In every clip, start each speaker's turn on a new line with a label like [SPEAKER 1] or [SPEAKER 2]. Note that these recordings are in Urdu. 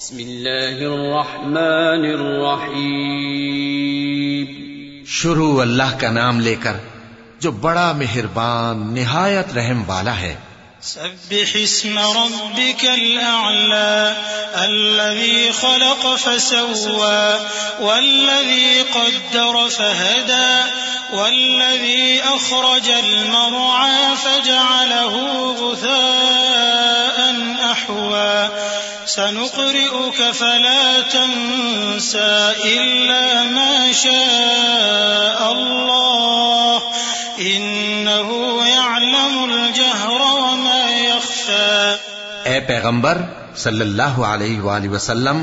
[SPEAKER 1] بسم اللہ الرحمن الرحیم.
[SPEAKER 2] شروع اللہ کا نام لے کر جو بڑا مہربان نہایت رحم والا ہے.
[SPEAKER 3] سبح اسم ربك الأعلى الذي خلق فسوى والذي قدر فهدى والذي أخرج المرعى فجعله غثاء أحوى سنقرئك فلا تنسى إلا ما شاء الله إنه يعلم الجهر وما يخفى.
[SPEAKER 2] اے پیغمبر صلی اللہ علیہ وآلہ وسلم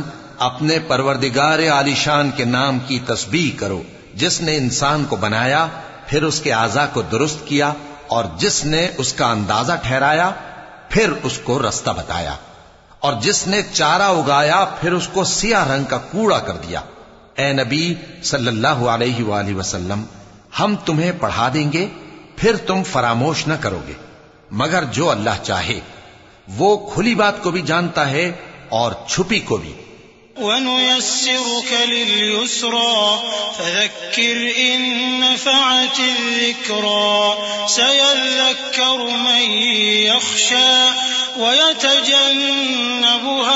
[SPEAKER 2] اپنے پروردگار عالی شان کے نام کی تسبیح کرو جس نے انسان کو بنایا پھر اس کے اعضاء کو درست کیا اور جس نے اس کا اندازہ ٹھہرایا پھر اس کو رستہ بتایا اور جس نے چارہ اگایا پھر اس کو سیاہ رنگ کا کوڑا کر دیا. اے نبی صلی اللہ علیہ وآلہ وسلم ہم تمہیں پڑھا دیں گے پھر تم فراموش نہ کرو گے مگر جو اللہ چاہے. وہ کھلی بات کو بھی جانتا ہے اور چھپی کو بھی.
[SPEAKER 3] وَنُيَسِّرُكَ لِلْيُسْرَى فَذَكِّرْ إِن نَّفَعَتِ الذِّكْرَى سَيَذَّكَّرُ مَن يَخْشَىٰ وَيَتَجَنَّبُهَا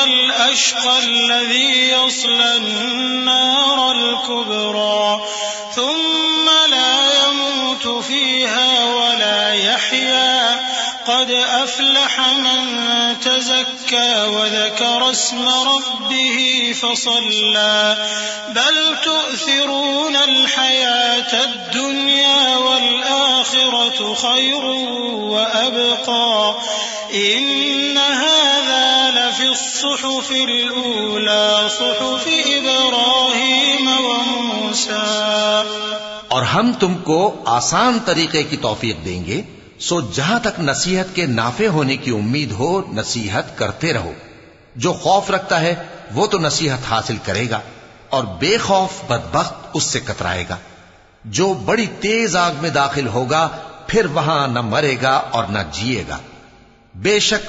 [SPEAKER 3] الْأَشْقَى الَّذِي يَصْلَى النَّارَ الْكُبْرَى ثُمَّ لَا يَمُوتُ فِيهَا وَلَا يَحْيَىٰ قد أفلح من تزكى وذكر اسم ربه فصلى بل تؤثرون الحياة الدنيا والآخرة خير وأبقى إن هذا لفي الصحف الأولى صحف إبراهيم وموسى.
[SPEAKER 2] اور ہم تم کو آسان طریقے کی توفیق دیں گے سو جہاں تک نصیحت کے نافع ہونے کی امید ہو نصیحت کرتے رہو. جو خوف رکھتا ہے وہ تو نصیحت حاصل کرے گا اور بے خوف بدبخت اس سے کترائے گا. جو بڑی تیز آگ میں داخل ہوگا پھر وہاں نہ مرے گا اور نہ جیے گا. بے شک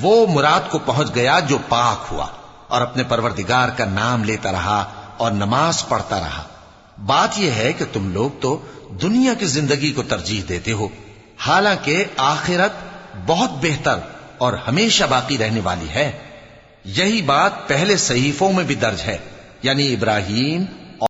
[SPEAKER 2] وہ مراد کو پہنچ گیا جو پاک ہوا اور اپنے پروردگار کا نام لیتا رہا اور نماز پڑھتا رہا. بات یہ ہے کہ تم لوگ تو دنیا کی زندگی کو ترجیح دیتے ہو حالانکہ آخرت بہت بہتر اور ہمیشہ باقی رہنے والی ہے. یہی بات پہلے صحیفوں میں بھی درج ہے یعنی ابراہیم